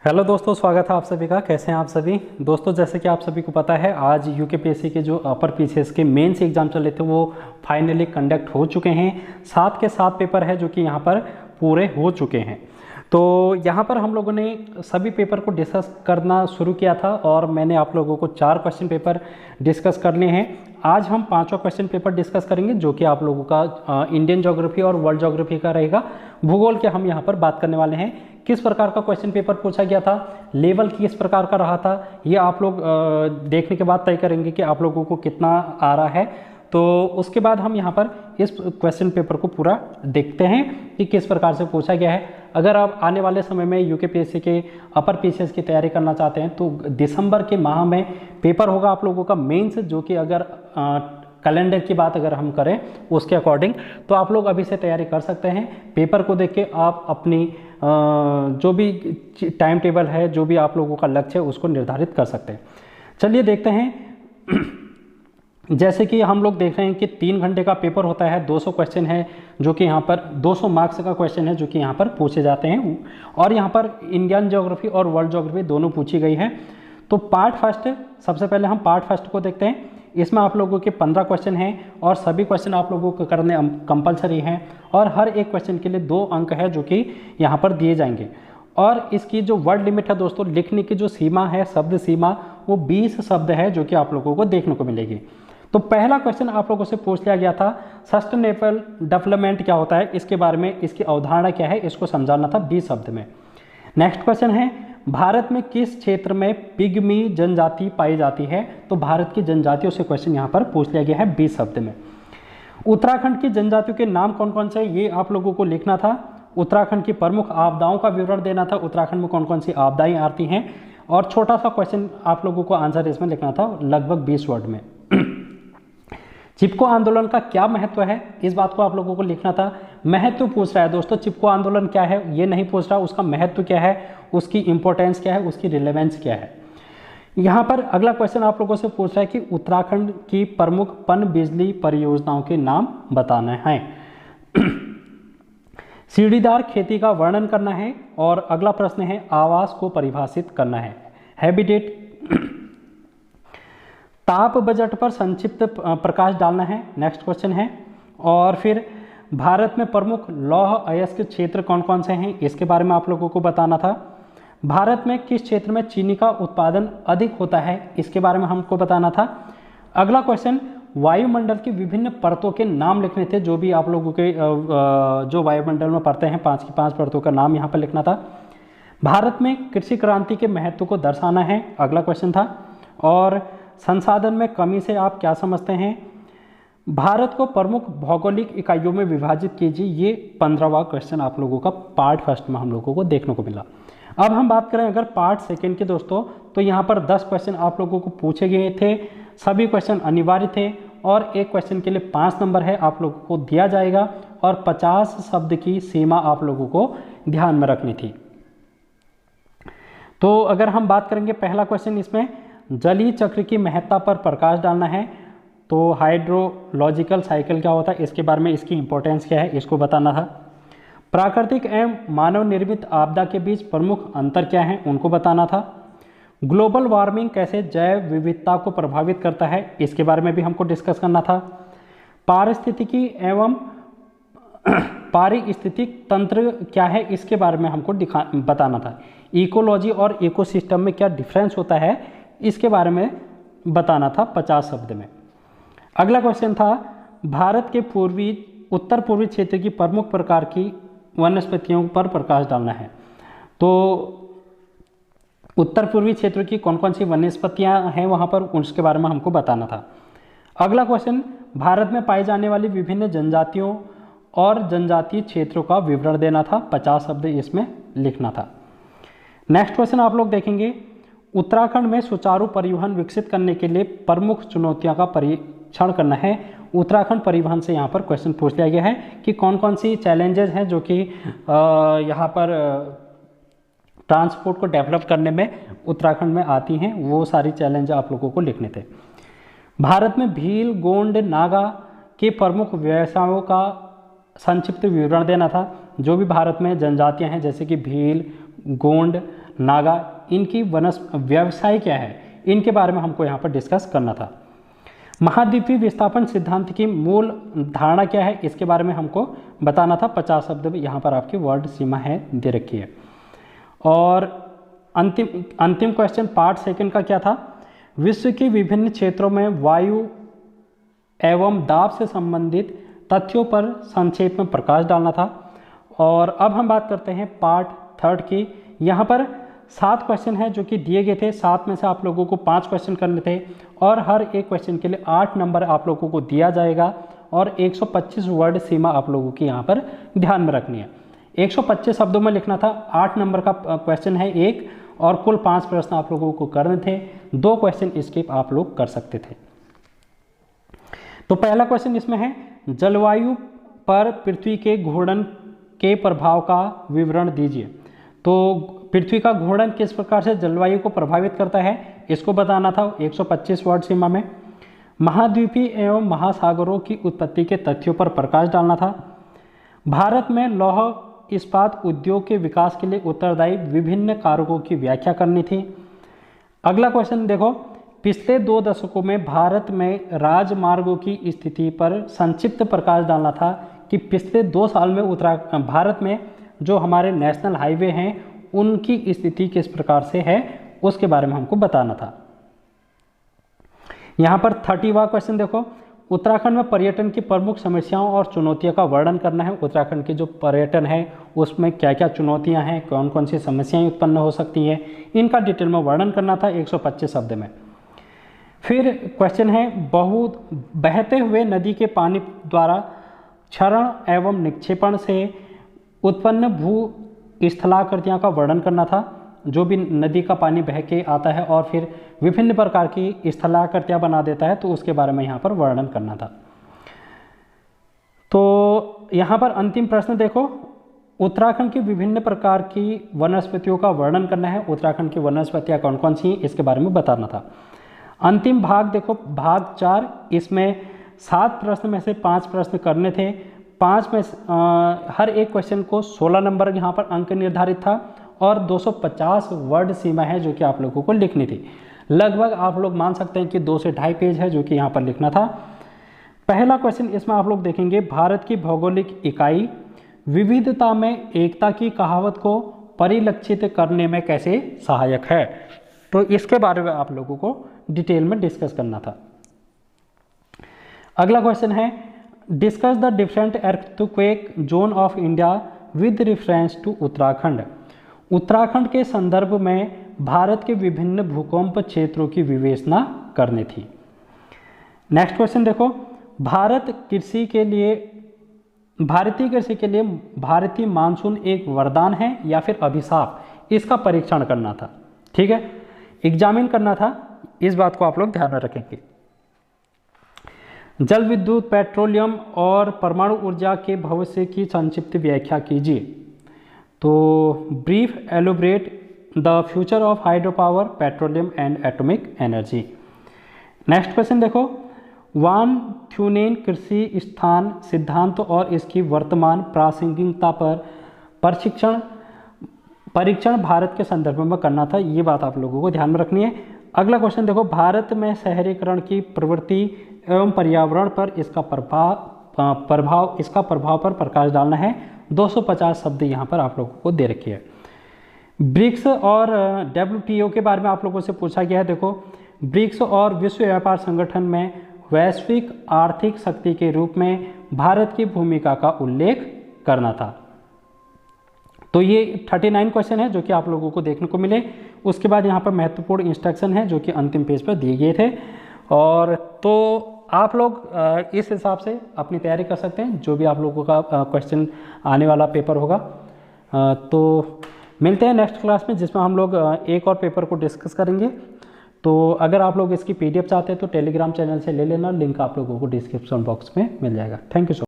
Hello दोस्तों, स्वागत है आप सभी का। कैसे हैं आप सभी दोस्तों? जैसे कि आप सभी को पता है, आज यूकेपीएससी के जो अपर पीसीएस के मेंस एग्जाम चल रहे थे वो फाइनली कंडक्ट हो चुके हैं। 7 के 7 पेपर है जो कि यहाँ पर पूरे हो चुके हैं। तो यहाँ पर हम लोगों ने सभी पेपर को डिस्कस करना शुरू किया था और मैंने आप लोगों को 4 क्वेश्चन पेपर डिस्कस कर लिए हैं। आज हम 5वां क्वेश्चन पेपर डिस्कस करेंगे जो कि आप लोगों का इंडियन ज्योग्राफी और वर्ल्ड ज्योग्राफी का रहेगा। भूगोल के हम यहाँ पर बात करने वाले हैं। किस प्रकार का क्वेश्चन पेपर पूछा गया था, लेवल किस प्रकार का रहा था, ये आप लोग देखने के बाद तय करेंगे कि आप लोगों को कितना आ रहा है। तो उसके बाद हम यहाँ पर इस क्वेश्चन पेपर को पूरा देखते हैं कि किस प्रकार से पूछा गया है। अगर आप आने वाले समय में यूकेपीएससी के अपर पीसीएस की तैयारी करना चाहते हैं तो दिसंबर के माह में पेपर होगा आप लोगों का मेंस, जो कि अगर कैलेंडर की बात अगर हम करें उसके अकॉर्डिंग तो आप लोग अभी से तैयारी कर सकते हैं। पेपर को देख के आप अपनी जो भी टाइम टेबल है, जो भी आप लोगों का लक्ष्य है उसको निर्धारित कर सकते हैं। चलिए देखते हैं। जैसे कि हम लोग देख रहे हैं कि 3 घंटे का पेपर होता है, 200 क्वेश्चन है जो कि यहाँ पर 200 मार्क्स का क्वेश्चन है जो कि यहाँ पर पूछे जाते हैं और यहाँ पर इंडियन ज्योग्राफी और वर्ल्ड ज्योग्राफी दोनों पूछी गई है। तो पार्ट फर्स्ट, सबसे पहले हम पार्ट फर्स्ट को देखते हैं। इसमें आप लोगों के 15 क्वेश्चन हैं और सभी क्वेश्चन आप लोगों को करने कंपलसरी हैं और हर एक क्वेश्चन के लिए 2 अंक है जो कि यहाँ पर दिए जाएंगे। और इसकी जो वर्ड लिमिट है दोस्तों, लिखने की जो सीमा है, शब्द सीमा, वो 20 शब्द है जो कि आप लोगों को देखने को मिलेगी। तो पहला क्वेश्चन आप लोगों से पूछ लिया गया था, सस्टेनेबल डेवलपमेंट क्या होता है, इसके बारे में, इसकी अवधारणा क्या है, इसको समझाना था 20 शब्द में। नेक्स्ट क्वेश्चन है, भारत में किस क्षेत्र में पिग्मी जनजाति पाई जाती है? तो भारत की जनजातियों से क्वेश्चन यहाँ पर पूछ लिया गया है 20 शब्द में। उत्तराखंड की जनजातियों के नाम कौन कौन से हैं, ये आप लोगों को लिखना था। उत्तराखंड की प्रमुख आपदाओं का विवरण देना था, उत्तराखंड में कौन कौन सी आपदाएं आती हैं, और छोटा सा क्वेश्चन आप लोगों को आंसर इसमें लिखना था लगभग 20 वर्ड में। चिपको आंदोलन का क्या महत्व है, इस बात को आप लोगों को लिखना था। महत्व पूछ रहा है दोस्तों, चिपको आंदोलन क्या है ये नहीं पूछ रहा, उसका महत्व क्या है, उसकी इंपॉर्टेंस क्या है, उसकी रिलेवेंस क्या है। यहाँ पर अगला क्वेश्चन आप लोगों से पूछ रहा है कि उत्तराखंड की प्रमुख पन बिजली परियोजनाओं के नाम बताना है। सीढ़ीदार खेती का वर्णन करना है और अगला प्रश्न है आवास को परिभाषित करना है, हैबिटेट। ताप बजट पर संक्षिप्त प्रकाश डालना है, नेक्स्ट क्वेश्चन है। और फिर भारत में प्रमुख लौह अयस्क क्षेत्र कौन कौन से हैं, इसके बारे में आप लोगों को बताना था। भारत में किस क्षेत्र में चीनी का उत्पादन अधिक होता है, इसके बारे में हमको बताना था। अगला क्वेश्चन, वायुमंडल की विभिन्न परतों के नाम लिखने थे, जो भी आप लोगों के जो वायुमंडल में परतें हैं 5 की 5 परतों का नाम यहाँ पर लिखना था। भारत में कृषि क्रांति के महत्व को दर्शाना है, अगला क्वेश्चन था। और संसाधन में कमी से आप क्या समझते हैं। भारत को प्रमुख भौगोलिक इकाइयों में विभाजित कीजिए, ये 15वां क्वेश्चन आप लोगों का पार्ट फर्स्ट में हम लोगों को देखने को मिला। अब हम बात करें अगर पार्ट सेकंड के दोस्तों, तो यहाँ पर 10 क्वेश्चन आप लोगों को पूछे गए थे, सभी क्वेश्चन अनिवार्य थे और एक क्वेश्चन के लिए 5 नंबर है आप लोगों को दिया जाएगा और 50 शब्द की सीमा आप लोगों को ध्यान में रखनी थी। तो अगर हम बात करेंगे पहला क्वेश्चन, इसमें जलीय चक्र की महत्ता पर प्रकाश डालना है। तो हाइड्रोलॉजिकल साइकिल क्या होता है, इसके बारे में, इसकी इंपॉर्टेंस क्या है, इसको बताना था। प्राकृतिक एवं मानव निर्मित आपदा के बीच प्रमुख अंतर क्या है, उनको बताना था। ग्लोबल वार्मिंग कैसे जैव विविधता को प्रभावित करता है, इसके बारे में भी हमको डिस्कस करना था। पारिस्थितिकी एवं पारिस्थितिक तंत्र क्या है, इसके बारे में हमको बताना था। इकोलॉजी और इकोसिस्टम में क्या डिफरेंस होता है, इसके बारे में बताना था 50 शब्द में। अगला क्वेश्चन था, भारत के उत्तर पूर्वी क्षेत्र की प्रमुख प्रकार की वनस्पतियों पर प्रकाश डालना है। तो उत्तर पूर्वी क्षेत्र की कौन कौन सी वनस्पतियां हैं वहाँ पर, उसके बारे में हमको बताना था। अगला क्वेश्चन, भारत में पाई जाने वाली विभिन्न जनजातियों और जनजातीय क्षेत्रों का विवरण देना था, 50 शब्द इसमें लिखना था। नेक्स्ट क्वेश्चन आप लोग देखेंगे, उत्तराखंड में सुचारू परिवहन विकसित करने के लिए प्रमुख चुनौतियों का परीक्षण करना है। उत्तराखंड परिवहन से यहाँ पर क्वेश्चन पूछ लिया गया है कि कौन कौन सी चैलेंजेस हैं जो कि यहाँ पर ट्रांसपोर्ट को डेवलप करने में उत्तराखंड में आती हैं, वो सारी चैलेंज आप लोगों को लिखने थे। भारत में भील, गोंड, नागा के प्रमुख व्यवसायों का संक्षिप्त विवरण देना था। जो भी भारत में जनजातियां हैं जैसे कि भील, गोंड, नागा, इनकी व्यवसाय क्या है, इनके बारे में हमको यहाँ पर डिस्कस करना था। महाद्वीपीय विस्थापन सिद्धांत की मूल धारणा क्या है, इसके बारे में हमको बताना था। 50 शब्द यहाँ पर आपकी वर्ड सीमा है दे रखी है। और अंतिम क्वेश्चन पार्ट सेकंड का क्या था, विश्व के विभिन्न क्षेत्रों में वायु एवं दाब से संबंधित तथ्यों पर संक्षेप में प्रकाश डालना था। और अब हम बात करते हैं पार्ट थर्ड की। यहाँ पर 7 क्वेश्चन है जो कि दिए गए थे। 7 में से आप लोगों को 5 क्वेश्चन करने थे और हर एक क्वेश्चन के लिए 8 नंबर आप लोगों को दिया जाएगा और 125 वर्ड सीमा आप लोगों की यहाँ पर ध्यान में रखनी है। 125 शब्दों में लिखना था। 8 नंबर का क्वेश्चन है एक, और कुल 5 प्रश्न आप लोगों को करने थे। 2 क्वेश्चन स्किप आप लोग कर सकते थे। तो पहला क्वेश्चन इसमें है, जलवायु पर पृथ्वी के घूर्णन के प्रभाव का विवरण दीजिए। तो पृथ्वी का घूर्णन किस प्रकार से जलवायु को प्रभावित करता है, इसको बताना था 125 वर्ड सीमा में। महाद्वीपीय एवं महासागरों की उत्पत्ति के तथ्यों पर प्रकाश डालना था। भारत में लौह इस्पात उद्योग के विकास के लिए उत्तरदायी विभिन्न कारकों की व्याख्या करनी थी। अगला क्वेश्चन देखो, पिछले 2 दशकों में भारत में राजमार्गों की स्थिति पर संक्षिप्त प्रकाश डालना था कि पिछले 2 साल में भारत में जो हमारे नेशनल हाईवे हैं उनकी स्थिति किस प्रकार से है, उसके बारे में हमको बताना था। यहाँ पर 30वां क्वेश्चन देखो, उत्तराखंड में पर्यटन की प्रमुख समस्याओं और चुनौतियों का वर्णन करना है। उत्तराखंड की जो पर्यटन है उसमें क्या क्या चुनौतियां हैं, कौन कौन सी समस्याएं उत्पन्न हो सकती हैं, इनका डिटेल में वर्णन करना था 125 शब्द में। फिर क्वेश्चन है, बहते हुए नदी के पानी द्वारा क्षरण एवं निक्षेपण से उत्पन्न भू स्थलाकृतियों का वर्णन करना था। जो भी नदी का पानी बह के आता है और फिर विभिन्न प्रकार की स्थलाकृतियां बना देता है, तो उसके बारे में यहाँ पर वर्णन करना था। तो यहाँ पर अंतिम प्रश्न देखो, उत्तराखंड की विभिन्न प्रकार की वनस्पतियों का वर्णन करना है। उत्तराखंड की वनस्पतियाँ कौन कौन सी हैं, इसके बारे में बताना था। अंतिम भाग देखो, भाग 4, इसमें 7 प्रश्न में से 5 प्रश्न करने थे। 5 में हर एक क्वेश्चन को 16 नंबर यहाँ पर अंक निर्धारित था और 250 वर्ड सीमा है जो कि आप लोगों को लिखनी थी। लगभग आप लोग मान सकते हैं कि 2 से ढाई पेज है जो कि यहाँ पर लिखना था। पहला क्वेश्चन इसमें आप लोग देखेंगे, भारत की भौगोलिक इकाई विविधता में एकता की कहावत को परिलक्षित करने में कैसे सहायक है, तो इसके बारे में आप लोगों को डिटेल में डिस्कस करना था। अगला क्वेश्चन है, discuss the different earthquake zone of India with reference to Uttarakhand. Uttarakhand के संदर्भ में भारत के विभिन्न भूकंप क्षेत्रों की विवेचना करनी थी। नेक्स्ट क्वेश्चन देखो, भारतीय कृषि के लिए भारतीय मानसून एक वरदान है या फिर अभिशाप, इसका परीक्षण करना था। ठीक है, एग्जामिन करना था, इस बात को आप लोग ध्यान में रखेंगे। जल विद्युत, पेट्रोलियम और परमाणु ऊर्जा के भविष्य की संक्षिप्त व्याख्या कीजिए। तो brief elaborate the future of hydro power, petroleum and atomic energy. Next question देखो, वान थ्यूनेन कृषि स्थान सिद्धांत और इसकी वर्तमान प्रासंगिकता पर परीक्षण भारत के संदर्भ में करना था। ये बात आप लोगों को ध्यान में रखनी है। अगला क्वेश्चन देखो, भारत में शहरीकरण की प्रवृत्ति एवं पर्यावरण पर इसका प्रभाव पर प्रकाश डालना है। 250 शब्द यहाँ पर आप लोगों को दे रखी है। ब्रिक्स और WTO के बारे में आप लोगों से पूछा गया है। देखो, ब्रिक्स और विश्व व्यापार संगठन में वैश्विक आर्थिक शक्ति के रूप में भारत की भूमिका का उल्लेख करना था। तो ये 39 क्वेश्चन है जो कि आप लोगों को देखने को मिले। उसके बाद यहाँ पर महत्वपूर्ण इंस्ट्रक्शन है जो कि अंतिम पेज पर दिए गए थे। और तो आप लोग इस हिसाब से अपनी तैयारी कर सकते हैं, जो भी आप लोगों का क्वेश्चन आने वाला पेपर होगा। तो मिलते हैं नेक्स्ट क्लास में, जिसमें हम लोग एक और पेपर को डिस्कस करेंगे। तो अगर आप लोग इसकी PDF चाहते हैं तो टेलीग्राम चैनल से ले लेना, लिंक आप लोगों को डिस्क्रिप्शन बॉक्स में मिल जाएगा। Thank you so much.